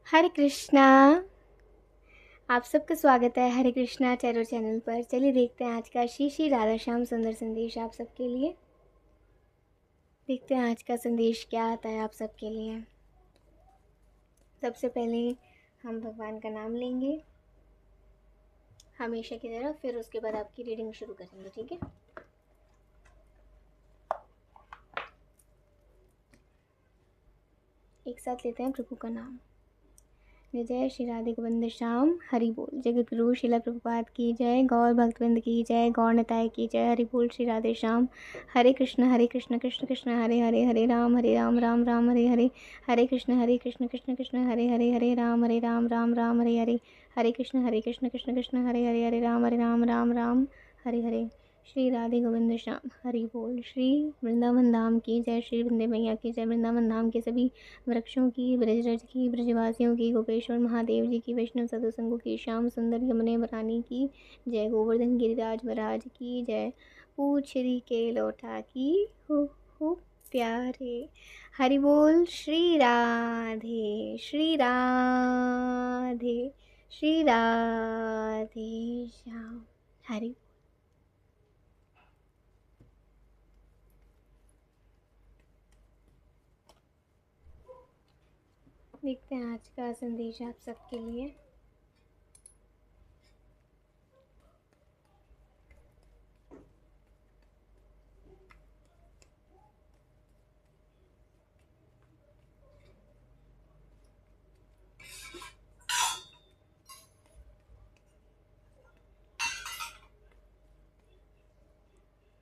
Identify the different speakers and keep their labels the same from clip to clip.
Speaker 1: हरे कृष्णा। आप सबका स्वागत है हरे कृष्णा चैरो चैनल पर। चलिए देखते हैं आज का श्री श्री राधा श्याम सुंदर संदेश आप सबके लिए। देखते हैं आज का संदेश क्या आता है आप सबके लिए। सबसे पहले हम भगवान का नाम लेंगे हमेशा की तरह, फिर उसके बाद आपकी रीडिंग शुरू करेंगे, ठीक है। एक साथ लेते हैं प्रभु का नाम। जय श्री राधे गोविंद श्याम हरि बोल। जगत गुरु शिला प्रभुपाद की जय। गौर भक्तवृंद की जय। गौर निताय की जय। हरि बोल श्री राधे श्याम। हरे कृष्ण कृष्ण कृष्ण हरे हरे, हरे राम राम राम हरे हरे। हरे कृष्ण कृष्ण कृष्ण हरे हरे, हरे राम राम राम हरे हरे। हरे कृष्ण कृष्ण कृष्ण हरे हरे, हरे राम राम राम हरे हरे। श्री राधे गोविंद श्याम हरि बोल। श्री वृंदावन धाम की जय। श्री वृंदे मैया की जय। वृंदावन धाम के सभी वृक्षों की, ब्रजरज की, ब्रजवासियों की, गोपेश्वर महादेव जी की, वैष्णव साधु संघों की, श्याम सुंदर यमुने रानी की जय। गोवर्धन गिरिराज महाराज की जय। पूछरी के लौटा की हो प्यारे। हरि बोल। श्री राधे श्री राधे श्री राधे श्याम हरि। देखते हैं आज का संदेश आप सबके लिए।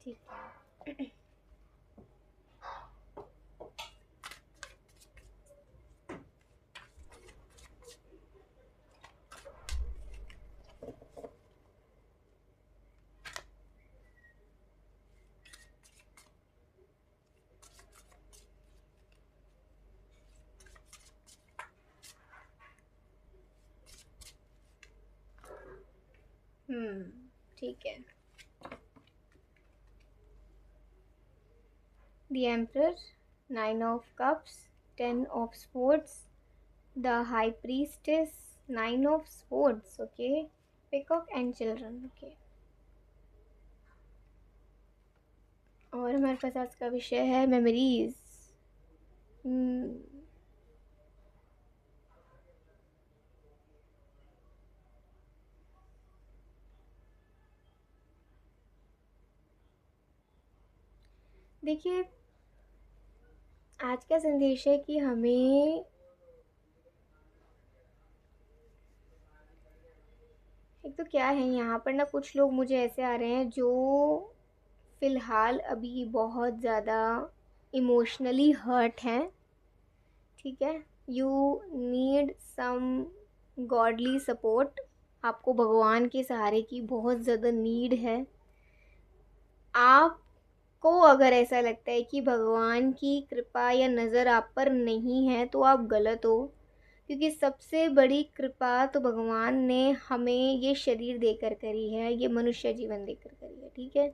Speaker 1: ठीक है। ठीक है। The Emperor, 9 of Cups, 10 of Swords, the High Priestess, 9 of Swords, okay, Peacock and Children, okay। और हमारे पास आज का विषय है मेमोरीज। देखिए, आज का संदेश है कि हमें एक तो क्या है, यहाँ पर ना कुछ लोग मुझे ऐसे आ रहे हैं जो फ़िलहाल अभी बहुत ज़्यादा इमोशनली हर्ट हैं, ठीक है। You need some godly support. आपको भगवान के सहारे की बहुत ज़्यादा नीड है। आपको अगर ऐसा लगता है कि भगवान की कृपा या नज़र आप पर नहीं है तो आप गलत हो, क्योंकि सबसे बड़ी कृपा तो भगवान ने हमें ये शरीर देकर करी है, ये मनुष्य जीवन देकर करी है, ठीक है।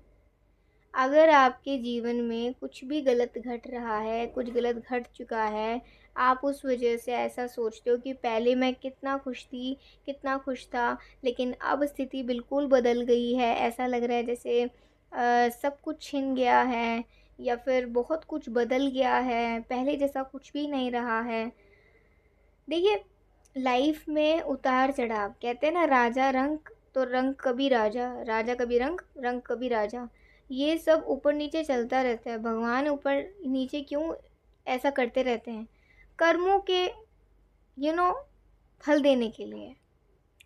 Speaker 1: अगर आपके जीवन में कुछ भी गलत घट रहा है, कुछ गलत घट चुका है, आप उस वजह से ऐसा सोचते हो कि पहले मैं कितना खुश थी, कितना खुश था, लेकिन अब स्थिति बिल्कुल बदल गई है। ऐसा लग रहा है जैसे सब कुछ छिन गया है या फिर बहुत कुछ बदल गया है, पहले जैसा कुछ भी नहीं रहा है। देखिए, लाइफ में उतार चढ़ाव, कहते हैं ना, राजा रंग तो रंग कभी राजा, राजा कभी रंग, रंग कभी राजा। ये सब ऊपर नीचे चलता रहता है। भगवान ऊपर नीचे क्यों ऐसा करते रहते हैं? कर्मों के फल देने के लिए।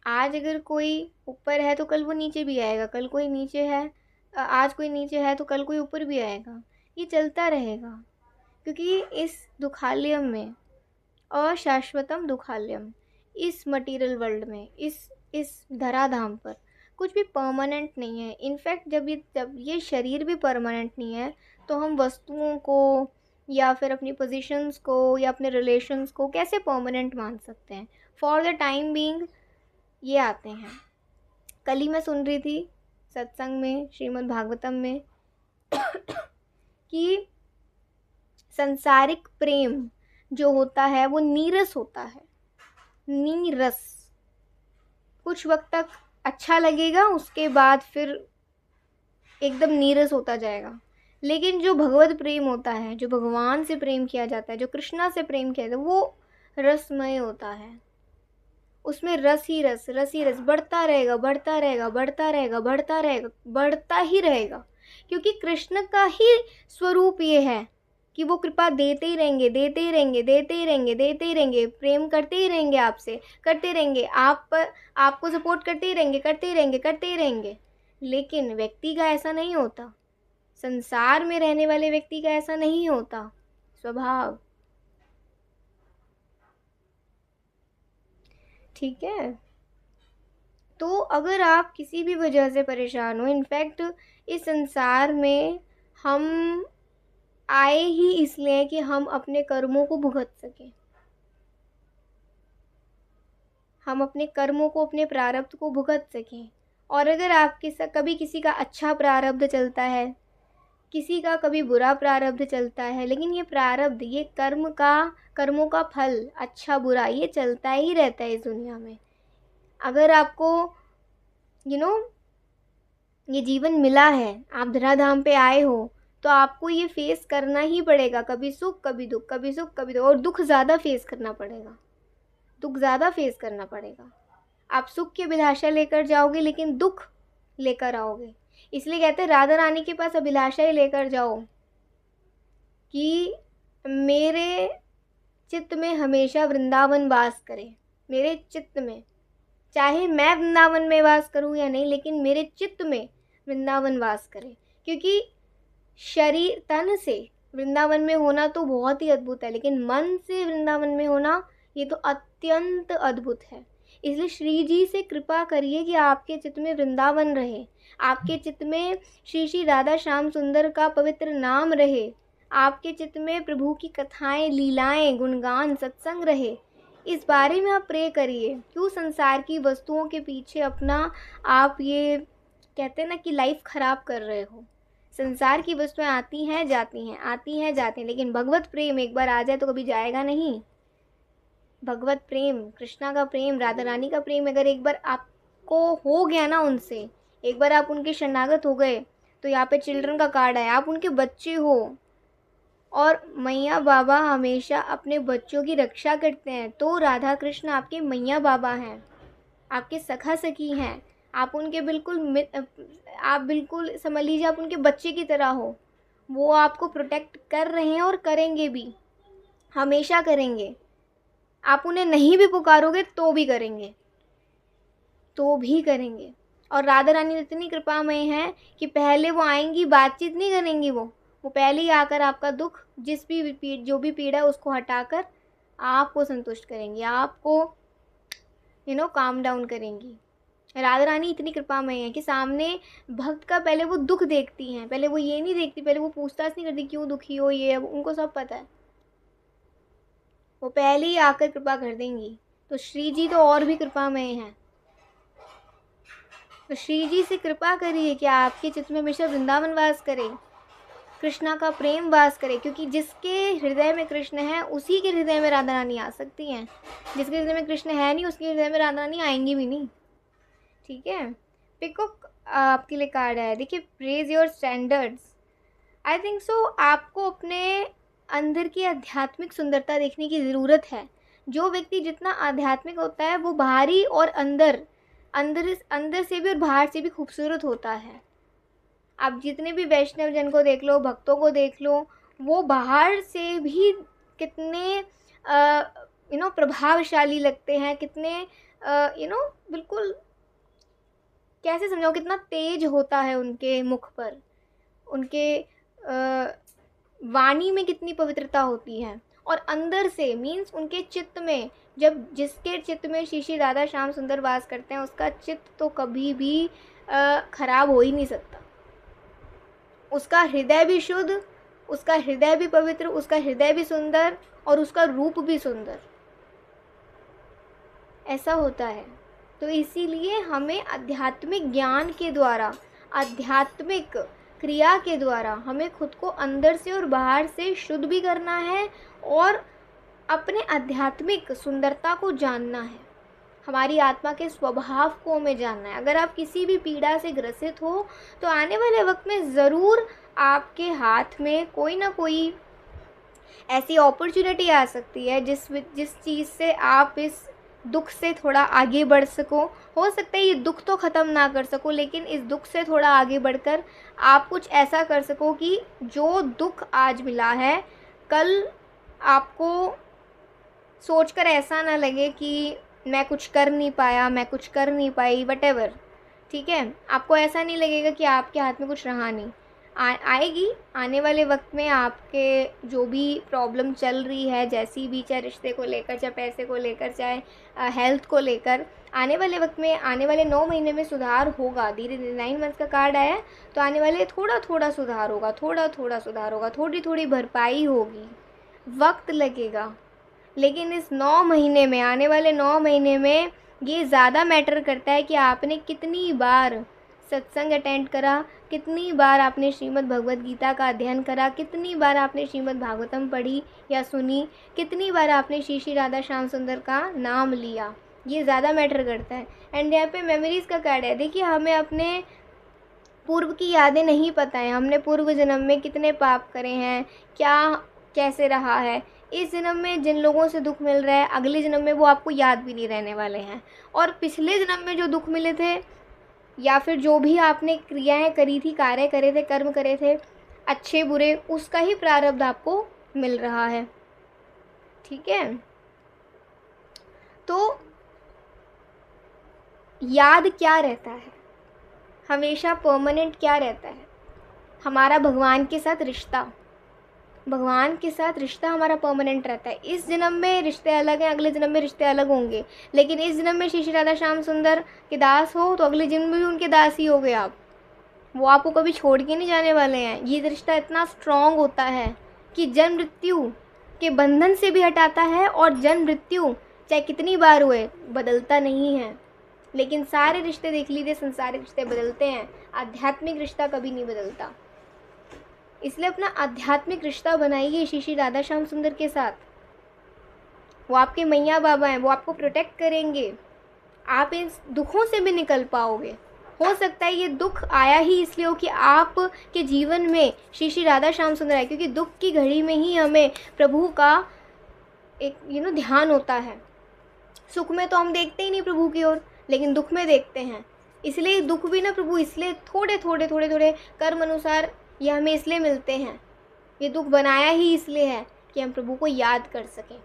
Speaker 1: आज अगर कोई ऊपर है तो कल वो नीचे भी आएगा, कल कोई नीचे है, आज कोई नीचे है तो कल कोई ऊपर भी आएगा। ये चलता रहेगा, क्योंकि इस दुखालयम में, अशाश्वतम दुखालयम, इस मटेरियल वर्ल्ड में, इस धराधाम पर कुछ भी परमानेंट नहीं है। इनफैक्ट जब ये शरीर भी परमानेंट नहीं है तो हम वस्तुओं को या फिर अपनी पोजीशंस को या अपने रिलेशंस को कैसे परमानेंट मान सकते हैं? फॉर द टाइम बीइंग ये आते हैं। कल ही मैं सुन रही थी सत्संग में, श्रीमद् भागवतम में कि संसारिक प्रेम जो होता है वो नीरस होता है। नीरस। कुछ वक्त तक अच्छा लगेगा, उसके बाद फिर एकदम नीरस होता जाएगा। लेकिन जो भगवत प्रेम होता है, जो भगवान से प्रेम किया जाता है, जो कृष्णा से प्रेम किया जाता है, वो रसमय होता है। उसमें रस ही रस, रस ही रस, बढ़ता रहेगा, बढ़ता रहेगा, बढ़ता रहेगा, बढ़ता रहेगा, बढ़ता ही रहेगा। क्योंकि कृष्ण का ही स्वरूप ये है कि वो कृपा देते ही रहेंगे, देते ही रहेंगे, देते ही रहेंगे, देते ही रहेंगे, प्रेम करते ही रहेंगे, आपसे करते रहेंगे, आप पर आपको सपोर्ट करते ही रहेंगे, करते ही रहेंगे, करते ही रहेंगे। लेकिन व्यक्ति का ऐसा नहीं होता, संसार में रहने वाले व्यक्ति का ऐसा नहीं होता स्वभाव। ठीक है। तो अगर आप किसी भी वजह से परेशान हो, इनफैक्ट इस संसार में हम आए ही इसलिए कि हम अपने कर्मों को भुगत सकें, हम अपने कर्मों को, अपने प्रारब्ध को भुगत सकें। और अगर आपके साथ कभी किसी का अच्छा प्रारब्ध चलता है, किसी का कभी बुरा प्रारब्ध चलता है, लेकिन ये प्रारब्ध, ये कर्मों का फल, अच्छा बुरा, ये चलता ही रहता है इस दुनिया में। अगर आपको ये जीवन मिला है, आप धराधाम पे आए हो, तो आपको ये फेस करना ही पड़ेगा, कभी सुख कभी दुख, कभी सुख कभी दुख, और दुख ज़्यादा फेस करना पड़ेगा, दुख ज़्यादा फेस करना पड़ेगा। आप सुख की अभिलाषा लेकर जाओगे लेकिन दुख लेकर आओगे। इसलिए कहते हैं राधा रानी के पास अभिलाषा ही लेकर जाओ कि मेरे चित्त में हमेशा वृंदावन वास करे, मेरे चित्त में, चाहे मैं वृंदावन में वास करूं या नहीं, लेकिन मेरे चित्त में वृंदावन वास करे। क्योंकि शरीर, तन से वृंदावन में होना तो बहुत ही अद्भुत है, लेकिन मन से वृंदावन में होना ये तो अत्यंत अद्भुत है। इसलिए श्री जी से कृपा करिए कि आपके चित्त में वृंदावन रहे, आपके चित्त में श्री श्री राधा श्याम सुंदर का पवित्र नाम रहे, आपके चित्त में प्रभु की कथाएं, लीलाएं, गुणगान, सत्संग रहे। इस बारे में आप प्रे करिए। क्यों संसार की वस्तुओं के पीछे अपना आप ये कहते हैं ना कि लाइफ ख़राब कर रहे हो। संसार की वस्तुएं आती हैं जाती हैं, आती हैं जाती हैं, लेकिन भगवत प्रेम एक बार आ जाए तो कभी जाएगा नहीं। भगवत प्रेम, कृष्णा का प्रेम, राधा रानी का प्रेम अगर एक बार आपको हो गया ना उनसे, एक बार आप उनके शरणागत हो गए, तो यहाँ पे चिल्ड्रन का कार्ड है, आप उनके बच्चे हो। और मैया बाबा हमेशा अपने बच्चों की रक्षा करते हैं, तो राधा कृष्ण आपके मैया बाबा हैं, आपके सखा सखी हैं। आप उनके आप बिल्कुल समझ लीजिए आप उनके बच्चे की तरह हो। वो आपको प्रोटेक्ट कर रहे हैं और करेंगे भी, हमेशा करेंगे। आप उन्हें नहीं भी पुकारोगे तो भी करेंगे, तो भी करेंगे। और राधा रानी इतनी कृपामय हैं कि पहले वो आएंगी, बातचीत नहीं करेंगी, वो पहले ही आकर आपका दुख, जो भी पीड़ा है उसको हटाकर आपको संतुष्ट करेंगी, आपको काम डाउन करेंगी। राधा रानी इतनी कृपामय है कि सामने भक्त का पहले वो दुख देखती हैं, पहले वो ये नहीं देखती, पहले वो पूछताछ नहीं करती क्यों दुखी हो, ये अब उनको सब पता है, वो पहले ही आकर कृपा कर देंगी। तो श्री जी तो और भी कृपामय हैं। तो श्री जी से कृपा करिए कि आपके चित्त में हमेशा वृंदावन वास करे, कृष्णा का प्रेम वास करे। क्योंकि जिसके हृदय में कृष्ण है उसी के हृदय में राधा रानी आ सकती हैं, जिसके हृदय में कृष्ण है नहीं उसके हृदय में राधा रानी आएंगी भी नहीं। ठीक है। पिकॉक आपके लिए कार्ड है, देखिए, praise your standards. I think so आपको अपने अंदर की आध्यात्मिक सुंदरता देखने की ज़रूरत है। जो व्यक्ति जितना आध्यात्मिक होता है वो बाहरी और अंदर से भी और बाहर से भी खूबसूरत होता है। आप जितने भी वैष्णव जन को देख लो, भक्तों को देख लो, वो बाहर से भी कितने प्रभावशाली लगते हैं, कितने बिल्कुल कैसे समझाओ, कितना तेज होता है उनके मुख पर, उनके वाणी में कितनी पवित्रता होती है। और अंदर से मीन्स उनके चित्त में, जब जिसके चित्त में श्री श्री राधा श्याम सुंदर वास करते हैं उसका चित्त तो कभी भी खराब हो ही नहीं सकता। उसका हृदय भी शुद्ध, उसका हृदय भी पवित्र, उसका हृदय भी सुंदर और उसका रूप भी सुंदर, ऐसा होता है। तो इसीलिए हमें आध्यात्मिक ज्ञान के द्वारा, आध्यात्मिक क्रिया के द्वारा हमें खुद को अंदर से और बाहर से शुद्ध भी करना है और अपने आध्यात्मिक सुंदरता को जानना है। हमारी आत्मा के स्वभाव को हमें जानना है। अगर आप किसी भी पीड़ा से ग्रसित हो तो आने वाले वक्त में ज़रूर आपके हाथ में कोई ना कोई ऐसी अपॉर्चुनिटी आ सकती है जिस चीज़ से आप इस दुख से थोड़ा आगे बढ़ सको। हो सकता है ये दुख तो ख़त्म ना कर सको, लेकिन इस दुख से थोड़ा आगे बढ़कर आप कुछ ऐसा कर सको कि जो दुख आज मिला है कल आपको सोचकर ऐसा ना लगे कि मैं कुछ कर नहीं पाया, मैं कुछ कर नहीं पाई, वटेवर। ठीक है, आपको ऐसा नहीं लगेगा कि आपके हाथ में कुछ रहा नहीं। आएगी आने वाले वक्त में आपके जो भी प्रॉब्लम चल रही है, जैसी भी, चाहे रिश्ते को लेकर, चाहे पैसे को लेकर, चाहे हेल्थ को लेकर, आने वाले वक्त में, आने वाले 9 महीने में सुधार होगा। धीरे धीरे 9 मंथ का कार्ड आया है तो आने वाले थोड़ा थोड़ा सुधार होगा, थोड़ा थोड़ा सुधार होगा, थोड़ी थोड़ी भरपाई होगी, वक्त लगेगा। लेकिन इस 9 महीने में, आने वाले 9 महीने में ये ज़्यादा मैटर करता है कि आपने कितनी बार सत्संग अटेंड करा, कितनी बार आपने श्रीमद् भगवद गीता का अध्ययन करा, कितनी बार आपने श्रीमद् भागवतम पढ़ी या सुनी, कितनी बार आपने श्री श्री राधा श्याम सुंदर का नाम लिया। ये ज़्यादा मैटर करता है। एंड यहाँ पे मेमोरीज़ का कार्ड है। देखिए, हमें अपने पूर्व की यादें नहीं पता है, हमने पूर्व जन्म में कितने पाप करे हैं, क्या कैसे रहा है। इस जन्म में जिन लोगों से दुख मिल रहा है, अगले जन्म में वो आपको याद भी नहीं रहने वाले हैं। और पिछले जन्म में जो दुख मिले थे या फिर जो भी आपने क्रियाएं करी थी, कार्य करे थे, कर्म करे थे, अच्छे बुरे, उसका ही प्रारब्ध आपको मिल रहा है। ठीक है, तो याद क्या रहता है, हमेशा परमानेंट क्या रहता है? हमारा भगवान के साथ रिश्ता, भगवान के साथ रिश्ता हमारा परमानेंट रहता है। इस जन्म में रिश्ते अलग हैं, अगले जन्म में रिश्ते अलग होंगे, लेकिन इस जन्म में श्री श्री राधा श्याम सुंदर के दास हो तो अगले जन्म में भी उनके दास ही हो गए आप। वो आपको कभी छोड़ के नहीं जाने वाले हैं। ये रिश्ता इतना स्ट्रॉन्ग होता है कि जन्म मृत्यु के बंधन से भी हटाता है, और जन्म मृत्यु चाहे कितनी बार हुए बदलता नहीं है। लेकिन सारे रिश्ते देख लीजिए, संसारिक रिश्ते बदलते हैं, आध्यात्मिक रिश्ता कभी नहीं बदलता। इसलिए अपना आध्यात्मिक रिश्ता बनाइए श्री श्री राधा श्याम सुंदर के साथ। वो आपके मैया बाबा हैं, वो आपको प्रोटेक्ट करेंगे, आप इन दुखों से भी निकल पाओगे। हो सकता है ये दुख आया ही इसलिए हो कि आप के जीवन में श्री श्री राधा श्याम सुंदर आए, क्योंकि दुख की घड़ी में ही हमें प्रभु का एक ध्यान होता है। सुख में तो हम देखते ही नहीं प्रभु की ओर, लेकिन दुख में देखते हैं। इसलिए दुख भी ना प्रभु इसलिए थोड़े थोड़े थोड़े थोड़े कर्म अनुसार ये हमें इसलिए मिलते हैं। ये दुख बनाया ही इसलिए है कि हम प्रभु को याद कर सकें।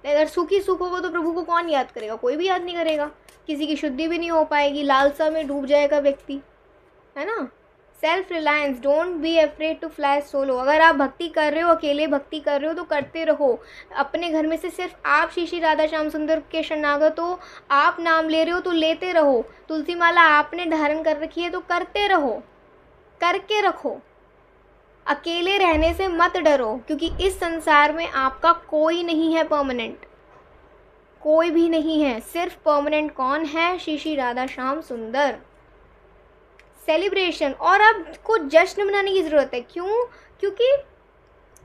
Speaker 1: अगर सुख ही सुख होगा तो प्रभु को कौन याद करेगा? कोई भी याद नहीं करेगा, किसी की शुद्धि भी नहीं हो पाएगी, लालसा में डूब जाएगा व्यक्ति, है ना। Self reliance, don't be afraid to fly solo. अगर आप भक्ति कर रहे हो, अकेले भक्ति कर रहे हो तो करते रहो। अपने घर में से सिर्फ आप श्री श्री राधा श्याम सुंदर के शरणागत हो, आप नाम ले रहे हो तो लेते रहो। तुलसी माला आपने धारण कर रखी है तो करते रहो, करके रखो। अकेले रहने से मत डरो, क्योंकि इस संसार में आपका कोई नहीं है परमानेंट, कोई भी नहीं है। सिर्फ परमानेंट कौन है? श्री श्री राधा श्याम सुंदर। सेलिब्रेशन, और आपको जश्न मनाने की ज़रूरत है। क्यों? क्योंकि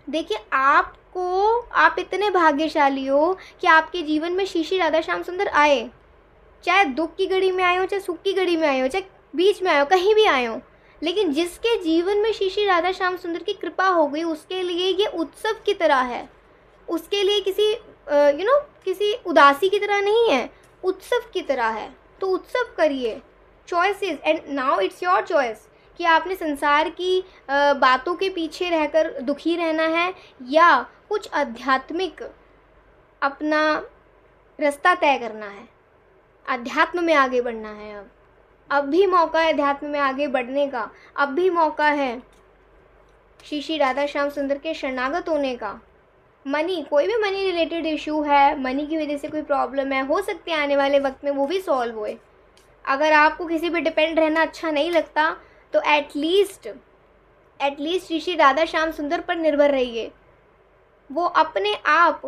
Speaker 1: देखिए, आप इतने भाग्यशाली हो कि आपके जीवन में श्री श्री राधा श्याम सुंदर आए। चाहे दुख की घड़ी में आए हो, चाहे सुख की घड़ी में आए हो, चाहे बीच में आए हो, कहीं भी आए हो, लेकिन जिसके जीवन में श्री श्री राधा श्याम सुंदर की कृपा हो गई, उसके लिए ये उत्सव की तरह है। उसके लिए किसी किसी उदासी की तरह नहीं है, उत्सव की तरह है। तो उत्सव करिए। Choices, and now it's your choice कि आपने संसार की बातों के पीछे रहकर दुखी रहना है या कुछ आध्यात्मिक अपना रास्ता तय करना है, अध्यात्म में आगे बढ़ना है। अब भी मौका है अध्यात्म में आगे बढ़ने का, अब भी मौका है श्री श्री राधा श्याम सुंदर के शरणागत होने का। कोई भी मनी रिलेटेड इशू है, मनी की वजह से कोई प्रॉब्लम है, हो सकती है आने वाले वक्त में वो भी सॉल्व होए। अगर आपको किसी पे डिपेंड रहना अच्छा नहीं लगता तो एटलीस्ट श्री श्री राधा श्याम सुंदर पर निर्भर रहिए। वो अपने आप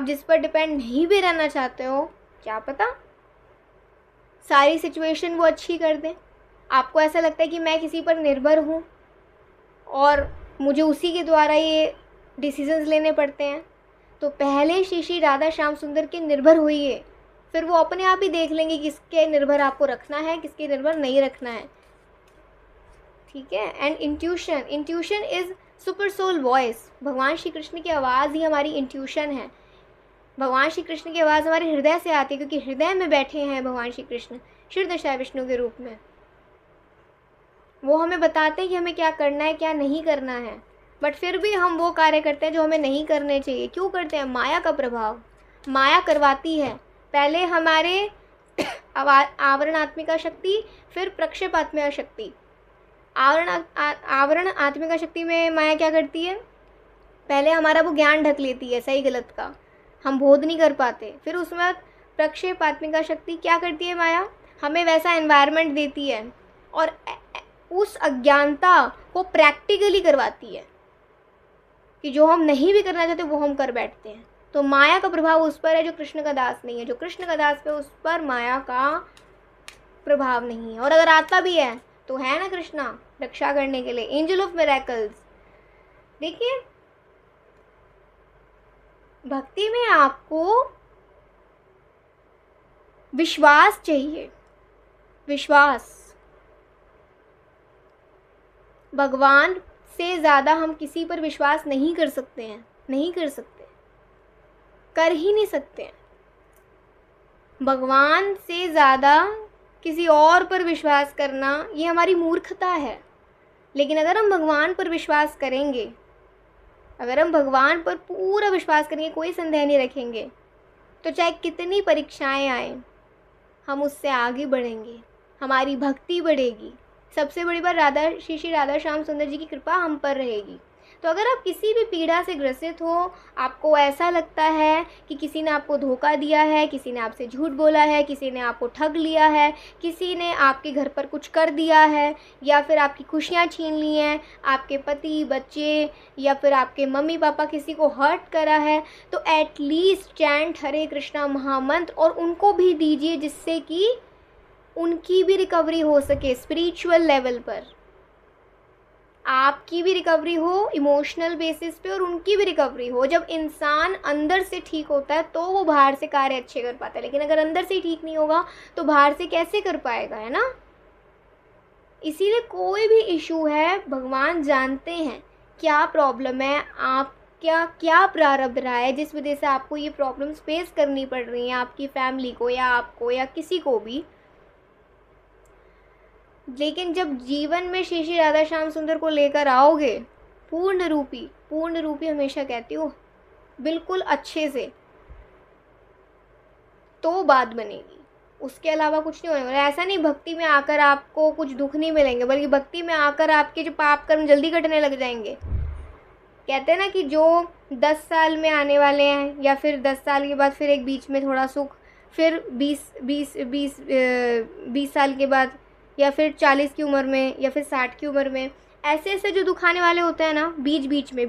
Speaker 1: जिस पर डिपेंड नहीं भी रहना चाहते हो, क्या पता सारी सिचुएशन वो अच्छी कर दें। आपको ऐसा लगता है कि मैं किसी पर निर्भर हूँ और मुझे उसी के द्वारा ये डिसीजंस लेने पड़ते हैं, तो पहले श्री श्री राधा श्याम सुंदर के निर्भर होइए, फिर वो अपने आप ही देख लेंगे किसके निर्भर आपको रखना है, किसके निर्भर नहीं रखना है। ठीक है। And intuition is super soul voice. भगवान श्री कृष्ण की आवाज़ ही हमारी इंट्यूशन है। भगवान श्री कृष्ण की आवाज़ हमारे हृदय से आती है, क्योंकि हृदय में बैठे हैं भगवान श्री कृष्ण क्षीरदशाई विष्णु के रूप में। वो हमें बताते हैं कि हमें क्या करना है, क्या नहीं करना है, बट फिर भी हम वो कार्य करते हैं जो हमें नहीं करने चाहिए। क्यों करते हैं? माया का प्रभाव। माया करवाती है। पहले हमारे आवरण आत्मिका शक्ति, फिर प्रक्षेपात्मिका शक्ति। आवरण आत्मिका शक्ति में माया क्या करती है? पहले हमारा वो ज्ञान ढक लेती है सही गलत का, हम बोध नहीं कर पाते। फिर उसमें प्रक्षेपात्मिका शक्ति क्या करती है? माया हमें वैसा एनवायरनमेंट देती है और उस अज्ञानता को प्रैक्टिकली करवाती है कि जो हम नहीं भी करना चाहते वो हम कर बैठते हैं। तो माया का प्रभाव उस पर है जो कृष्ण का दास नहीं है। जो कृष्ण का दास है उस पर माया का प्रभाव नहीं है। और अगर आता भी है तो है ना कृष्णा रक्षा करने के लिए, एंजल ऑफ मिरेकल्स। देखिए, भक्ति में आपको विश्वास चाहिए, विश्वास। भगवान से ज़्यादा हम किसी पर विश्वास नहीं कर सकते हैं, नहीं कर सकते, कर ही नहीं सकते हैं। भगवान से ज़्यादा किसी और पर विश्वास करना ये हमारी मूर्खता है। लेकिन अगर हम भगवान पर विश्वास करेंगे, अगर हम भगवान पर पूरा विश्वास करेंगे, कोई संदेह नहीं रखेंगे, तो चाहे कितनी परीक्षाएं आए हम उससे आगे बढ़ेंगे, हमारी भक्ति बढ़ेगी। सबसे बड़ी बात श्री श्री राधा श्याम सुंदर जी की कृपा हम पर रहेगी। तो अगर आप किसी भी पीड़ा से ग्रसित हो, आपको ऐसा लगता है कि किसी ने आपको धोखा दिया है, किसी ने आपसे झूठ बोला है, किसी ने आपको ठग लिया है, किसी ने आपके घर पर कुछ कर दिया है, या फिर आपकी खुशियाँ छीन ली हैं, आपके पति बच्चे या फिर आपके मम्मी पापा किसी को हर्ट करा है, तो एटलीस्ट चैंट हरे कृष्णा महामंत्र और उनको भी दीजिए, जिससे कि उनकी भी रिकवरी हो सके स्पिरिचुअल लेवल पर, आपकी भी रिकवरी हो इमोशनल बेसिस पे और उनकी भी रिकवरी हो। जब इंसान अंदर से ठीक होता है तो वो बाहर से कार्य अच्छे कर पाता है, लेकिन अगर अंदर से ही ठीक नहीं होगा तो बाहर से कैसे कर पाएगा, है ना। इसीलिए कोई भी इशू है भगवान जानते हैं क्या प्रॉब्लम है, आप क्या प्रारब्ध रहा है जिस वजह से आपको ये प्रॉब्लम्स फेस करनी पड़ रही हैं, आपकी फैमिली को या आपको या किसी को भी। लेकिन जब जीवन में श्री श्री राधा श्याम सुंदर को लेकर आओगे, पूर्ण रूपी हमेशा कहती हूँ, बिल्कुल अच्छे से, तो बात बनेगी। उसके अलावा कुछ नहीं होने वाला। ऐसा नहीं भक्ति में आकर आपको कुछ दुख नहीं मिलेंगे, बल्कि भक्ति में आकर आपके जो पाप कर्म जल्दी कटने लग जाएंगे। कहते हैं ना कि जो 10 साल में आने वाले हैं, या फिर 10 साल के बाद फिर एक बीच में थोड़ा सुख, फिर 20 साल के बाद, या फिर 40 की उम्र में, या फिर 60 की उम्र में, ऐसे ऐसे जो दुख आने वाले होते हैं ना बीच बीच में,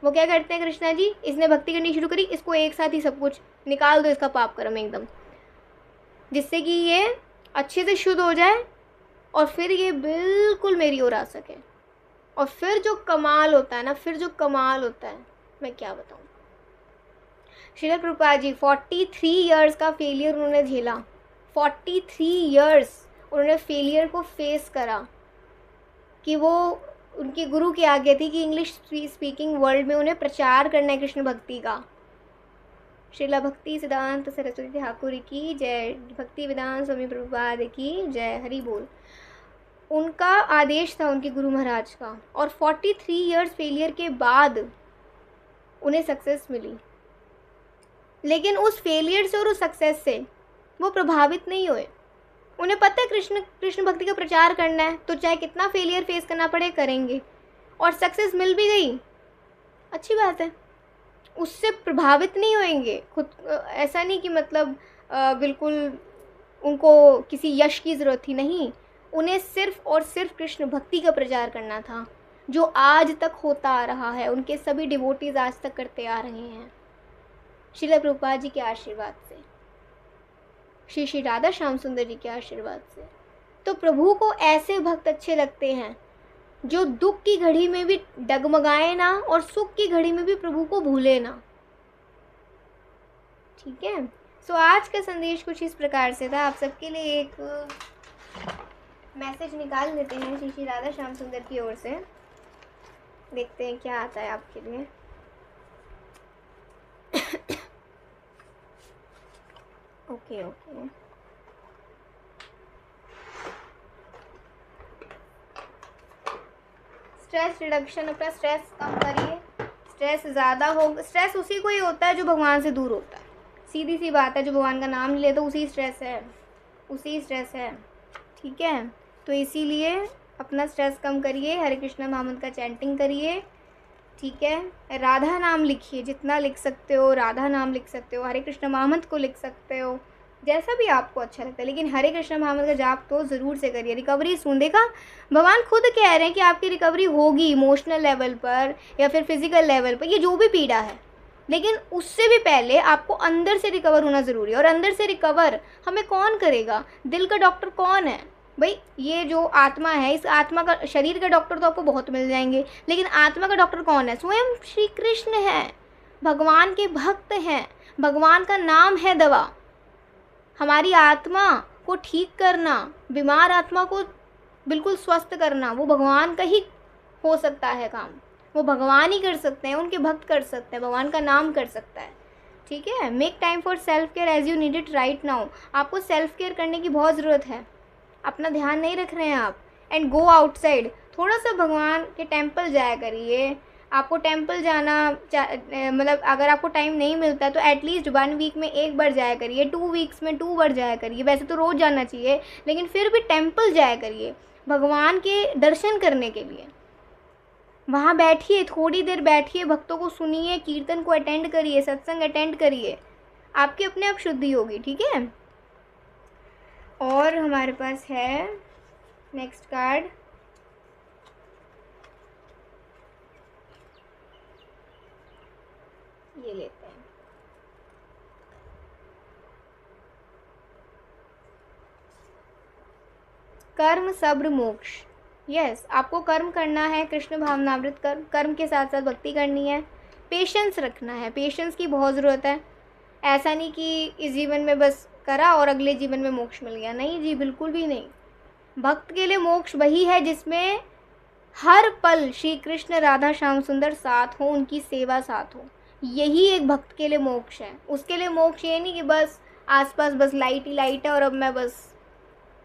Speaker 1: वो क्या करते हैं कृष्णा जी, इसने भक्ति करनी शुरू करी, इसको एक साथ ही सब कुछ निकाल दो, इसका पाप कर्म एकदम, जिससे कि ये अच्छे से शुद्ध हो जाए और फिर ये बिल्कुल मेरी ओर आ सके। और फिर जो कमाल होता है ना, मैं क्या बताऊँ। श्रील प्रभुपाद जी 43 इयर्स का फेलियर उन्होंने झेला, 43 इयर्स उन्होंने फेलियर को फेस करा, कि वो उनके गुरु की आज्ञा थी कि इंग्लिश स्पीकिंग वर्ल्ड में उन्हें प्रचार करना है कृष्ण भक्ति का। श्रीला भक्ति सिद्धांत सरस्वती ठाकुर की जय, भक्ति वेदांत स्वामी प्रभुपाद की जय, हरि बोल। उनका आदेश था उनके गुरु महाराज का, और 43 इयर्स फेलियर के बाद उन्हें सक्सेस मिली। लेकिन उस फेलियर से और उस सक्सेस से वो प्रभावित नहीं हुए। उन्हें पता है कृष्ण भक्ति का प्रचार करना है, तो चाहे कितना फेलियर फेस करना पड़े करेंगे, और सक्सेस मिल भी गई, अच्छी बात है, उससे प्रभावित नहीं होंगे खुद। ऐसा नहीं कि मतलब बिल्कुल उनको किसी यश की ज़रूरत थी, नहीं, उन्हें सिर्फ और सिर्फ कृष्ण भक्ति का प्रचार करना था, जो आज तक होता आ रहा है, उनके सभी डिवोटीज आज तक करते आ रहे हैं श्रील प्रभुपाद जी के आशीर्वाद से, श्री श्री राधा श्याम सुंदर जी के आशीर्वाद से। तो प्रभु को ऐसे भक्त अच्छे लगते हैं जो दुख की घड़ी में भी डगमगाए ना और सुख की घड़ी में भी प्रभु को भूले ना। ठीक है, सो आज का संदेश कुछ इस प्रकार से था। आप सबके लिए एक मैसेज निकाल लेते हैं श्री श्री राधा श्याम सुंदर की ओर से, देखते हैं क्या आता है आपके लिए। ओके ओके, स्ट्रेस रिडक्शन, अपना स्ट्रेस कम करिए। स्ट्रेस ज़्यादा हो, स्ट्रेस उसी को ही होता है जो भगवान से दूर होता है, सीधी सी बात है। जो भगवान का नाम ले तो उसी स्ट्रेस है, उसी स्ट्रेस है, ठीक है। तो इसीलिए अपना स्ट्रेस कम करिए, हरे कृष्णा महामंत्र का चैंटिंग करिए, ठीक है। राधा नाम लिखिए, जितना लिख सकते हो राधा नाम लिख सकते हो, हरे कृष्णा महामंत्र को लिख सकते हो, जैसा भी आपको अच्छा लगता है, लेकिन हरे कृष्णा महामंत्र का जाप तो ज़रूर से करिए। रिकवरी सुन, देखा भगवान खुद कह रहे हैं कि आपकी रिकवरी होगी इमोशनल लेवल पर या फिर फिजिकल लेवल पर, ये जो भी पीड़ा है, लेकिन उससे भी पहले आपको अंदर से रिकवर होना ज़रूरी है। और अंदर से रिकवर हमें कौन करेगा? दिल का डॉक्टर कौन है भाई? ये जो आत्मा है, इस आत्मा का, शरीर का डॉक्टर तो आपको बहुत मिल जाएंगे, लेकिन आत्मा का डॉक्टर कौन है? स्वयं श्री कृष्ण है, भगवान के भक्त हैं, भगवान का नाम है दवा। हमारी आत्मा को ठीक करना, बीमार आत्मा को बिल्कुल स्वस्थ करना, वो भगवान का ही हो सकता है काम, वो भगवान ही कर सकते हैं, उनके भक्त कर सकते हैं, भगवान का नाम कर सकता है, ठीक है। Make time for self care as you need it right now. आपको सेल्फ केयर करने की बहुत ज़रूरत है, अपना ध्यान नहीं रख रहे हैं आप। एंड गो आउटसाइड, थोड़ा सा भगवान के टेम्पल जाया करिए। आपको टेम्पल जाना मतलब अगर आपको टाइम नहीं मिलता तो एटलीस्ट 1 वीक में 1 बार जाया करिए, 2 वीक्स में 2 बार जाया करिए। वैसे तो रोज़ जाना चाहिए, लेकिन फिर भी टेम्पल जाया करिए भगवान के दर्शन करने के लिए। वहाँ बैठिए, थोड़ी देर बैठिए, भक्तों को सुनिए, कीर्तन को अटेंड करिए, सत्संग अटेंड करिए, आपकी अपने आप शुद्धि होगी, ठीक है। और हमारे पास है नेक्स्ट कार्ड, ये लेते हैं। कर्म सब्र मोक्ष। यस, आपको कर्म करना है, कृष्ण भावनामृत कर्म, कर्म के साथ साथ भक्ति करनी है, पेशेंस रखना है, पेशेंस की बहुत ज़रूरत है। ऐसा नहीं कि इस जीवन में बस करा और अगले जीवन में मोक्ष मिल गया, नहीं जी, बिल्कुल भी नहीं। भक्त के लिए मोक्ष वही है जिसमें हर पल श्री कृष्ण राधा श्याम सुंदर साथ हो, उनकी सेवा साथ हो, यही एक भक्त के लिए मोक्ष है। उसके लिए मोक्ष ये नहीं कि बस आसपास बस लाइट ही लाइट है और अब मैं बस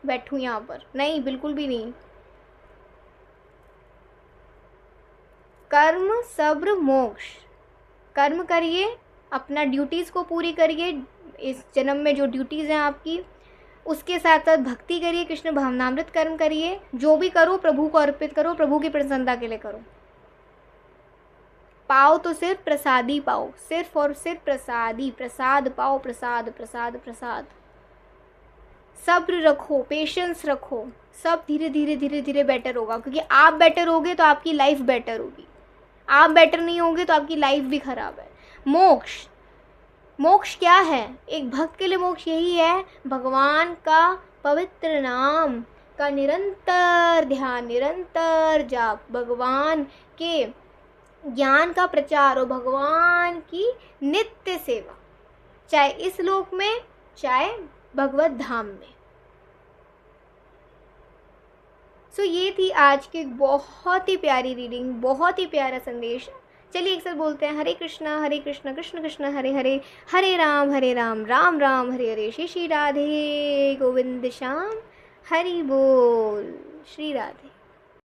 Speaker 1: बैठूं यहाँ पर, नहीं, बिल्कुल भी नहीं। कर्म सब्र मोक्ष, कर्म करिए, अपना ड्यूटीज़ को पूरी करिए, इस जन्म में जो ड्यूटीज़ हैं आपकी, उसके साथ साथ भक्ति करिए, कृष्ण भावनामृत कर्म करिए, जो भी करो प्रभु को अर्पित करो, प्रभु की प्रसन्नता के लिए करो। पाओ तो सिर्फ प्रसादी पाओ, सिर्फ और सिर्फ प्रसादी, प्रसाद पाओ, प्रसाद प्रसाद प्रसाद। सब्र रखो, पेशेंस रखो, सब धीरे धीरे धीरे धीरे बेटर होगा, क्योंकि आप बेटर होगे तो आपकी लाइफ बेटर होगी, आप बेटर नहीं होगे तो आपकी लाइफ भी खराब है। मोक्ष, मोक्ष क्या है? एक भक्त के लिए मोक्ष यही है, भगवान का पवित्र नाम का निरंतर ध्यान, निरंतर जाप, भगवान के ज्ञान का प्रचार और भगवान की नित्य सेवा, चाहे इस लोक में चाहे भगवत धाम में। सो ये थी आज की बहुत ही प्यारी रीडिंग, बहुत ही प्यारा संदेश। चलिए एक साथ बोलते हैं, हरे कृष्णा कृष्ण कृष्ण हरे हरे, हरे राम राम राम हरे हरे। श्री श्री राधे गोविंद श्याम, हरि बोल, श्री राधे।